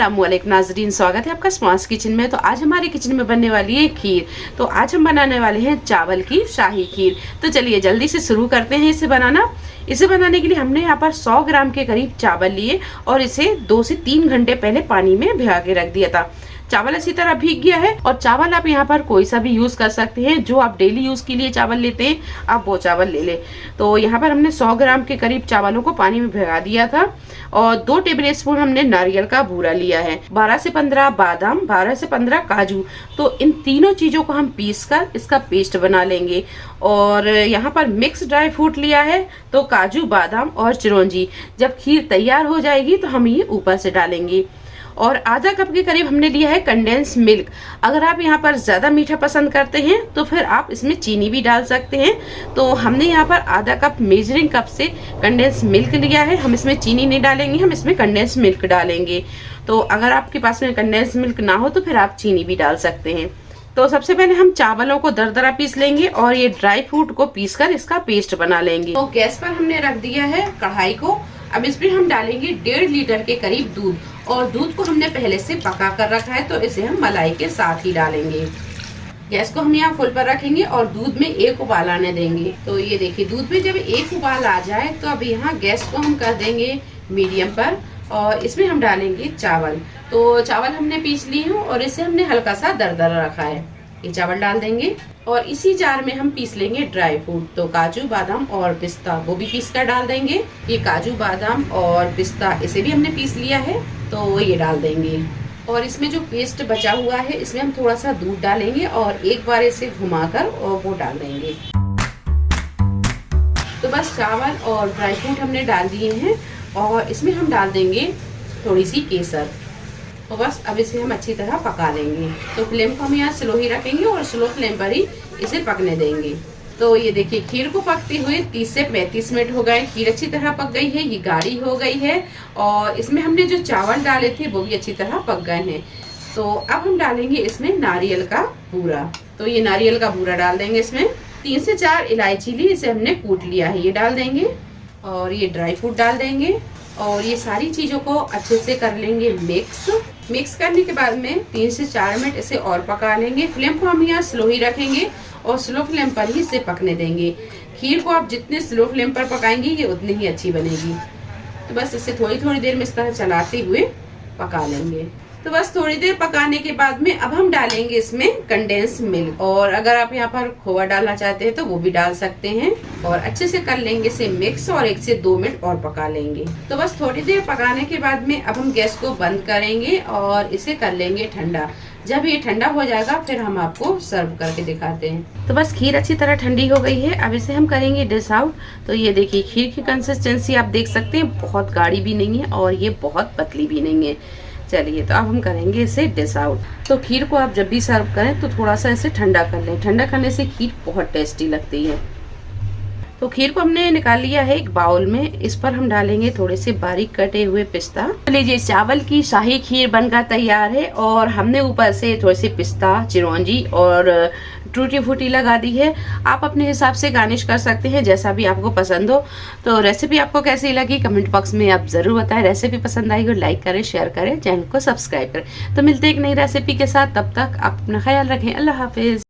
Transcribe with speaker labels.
Speaker 1: अस्सलामुअलैकुम नाज़रीन, स्वागत है आपका स्मार्ट किचन में। तो आज हमारे किचन में बनने वाली है खीर। तो आज हम बनाने वाले हैं चावल की शाही खीर। तो चलिए जल्दी से शुरू करते हैं इसे बनाना। इसे बनाने के लिए हमने यहाँ पर 100 ग्राम के करीब चावल लिए और इसे 2 से 3 घंटे पहले पानी में भिगा के रख दिया था। चावल अच्छी तरह भीग गया है और चावल आप यहाँ पर कोई सा भी यूज कर सकते हैं। जो आप डेली यूज के लिए चावल लेते हैं आप वो चावल ले लें। तो यहाँ पर हमने 100 ग्राम के करीब चावलों को पानी में भिगा दिया था और 2 टेबल स्पून हमने नारियल का बूरा लिया है, 12 से 15 बादाम, 12 से 15 काजू। तो इन तीनों चीजों को हम पीस कर इसका पेस्ट बना लेंगे। और यहाँ पर मिक्स ड्राई फ्रूट लिया है, तो काजू, बादाम और चिरौंजी। जब खीर तैयार हो जाएगी तो हम ये ऊपर से डालेंगे। और आधा कप के करीब हमने लिया है कंडेंस मिल्क। अगर आप यहाँ पर ज्यादा मीठा पसंद करते हैं तो फिर आप इसमें चीनी भी डाल सकते हैं। तो हमने यहाँ पर आधा कप मेजरिंग कप से कंडेंस मिल्क लिया है। हम इसमें चीनी नहीं डालेंगे, हम इसमें कंडेंस मिल्क डालेंगे। तो अगर आपके पास में कंडेंस मिल्क ना हो तो फिर आप चीनी भी डाल सकते हैं। तो सबसे पहले हम चावलों को दरदरा पीस लेंगे और ये ड्राई फ्रूट को पीसकर इसका पेस्ट बना लेंगे। तो गैस पर हमने रख दिया है कढ़ाई को। अब इसमें हम डालेंगे 1.5 लीटर के करीब दूध और दूध को हमने पहले से पका कर रखा है, तो इसे हम मलाई के साथ ही डालेंगे। गैस को हम यहाँ फुल पर रखेंगे और दूध में 1 उबाल आने देंगे। तो ये देखिए दूध में जब 1 उबाल आ जाए तो अब यहाँ गैस को हम कर देंगे मीडियम पर और इसमें हम डालेंगे चावल। तो चावल हमने पीस लिए हैं और इसे हमने हल्का सा दरदरा रखा है। ये चावल डाल देंगे और इसी जार में हम पीस लेंगे ड्राई फ्रूट। तो काजू, बादाम और पिस्ता वो भी पीस कर डाल देंगे। ये काजू, बादाम और पिस्ता इसे भी हमने पीस लिया है, तो ये डाल देंगे। और इसमें जो पेस्ट बचा हुआ है इसमें हम थोड़ा सा दूध डालेंगे और एक बार इसे घुमाकर और वो डाल देंगे। तो बस चावल और ड्राई फ्रूट हमने डाल दिए हैं और इसमें हम डाल देंगे थोड़ी सी केसर। तो बस अब इसे हम अच्छी तरह पका लेंगे। तो फ्लेम को हम यहाँ स्लो ही रखेंगे और स्लो फ्लेम पर ही इसे पकने देंगे। तो ये देखिए खीर को पकते हुए 30 से 35 मिनट हो गए। खीर अच्छी तरह पक गई है, ये गाढ़ी हो गई है और इसमें हमने जो चावल डाले थे वो भी अच्छी तरह पक गए हैं। तो अब हम डालेंगे इसमें नारियल का बूरा। तो ये नारियल का बूरा डाल देंगे। इसमें 3 से 4 इलायची ली, इसे हमने कूट लिया है, ये डाल देंगे। और ये ड्राई फ्रूट डाल देंगे और ये सारी चीजों को अच्छे से कर लेंगे मिक्स करने के बाद में 3 से 4 मिनट इसे और पका लेंगे। फ्लेम को हम यहाँ स्लो ही रखेंगे और स्लो फ्लेम पर ही इसे पकने देंगे। खीर को आप जितने स्लो फ्लेम पर पकाएंगे ये उतनी ही अच्छी बनेगी। तो बस इसे थोड़ी थोड़ी देर में इस तरह चलाते हुए पका लेंगे। तो बस थोड़ी देर पकाने के बाद में अब हम डालेंगे इसमें कंडेंस मिल्क। और अगर आप यहाँ पर खोआ डालना चाहते हैं तो वो भी डाल सकते हैं और अच्छे से कर लेंगे इसे मिक्स और 1 से 2 मिनट और पका लेंगे। तो बस थोड़ी देर पकाने के बाद में अब हम गैस को बंद करेंगे और इसे कर लेंगे ठंडा। जब ये ठंडा हो जाएगा फिर हम आपको सर्व करके दिखाते हैं। तो बस खीर अच्छी तरह ठंडी हो गई है, अब इसे हम करेंगे डिश आउट। तो ये देखिए खीर की कंसिस्टेंसी आप देख सकते हैं, बहुत गाढ़ी भी नहीं है और ये बहुत पतली भी नहीं है। चलिए तो अब हम करेंगे इसे डिश आउट। तो खीर को आप जब भी सर्व करें तो थोड़ा सा इसे ठंडा कर लें। ठंडा करने से खीर बहुत टेस्टी लगती है। तो खीर को हमने निकाल लिया है एक बाउल में। इस पर हम डालेंगे थोड़े से बारीक कटे हुए पिस्ता। लीजिए चावल की शाही खीर बनकर तैयार है और हमने ऊपर से थोड़े से पिस्ता, चिरौंजी और टूटी फूटी लगा दी है। आप अपने हिसाब से गार्निश कर सकते हैं जैसा भी आपको पसंद हो। तो रेसिपी आपको कैसी लगी कमेंट बॉक्स में आप जरूर बताएं। रेसिपी पसंद आई हो लाइक करें, शेयर करें, चैनल को सब्सक्राइब करें। तो मिलते हैं एक नई रेसिपी के साथ, तब तक आप अपना ख्याल रखें। अल्लाह हाफिज।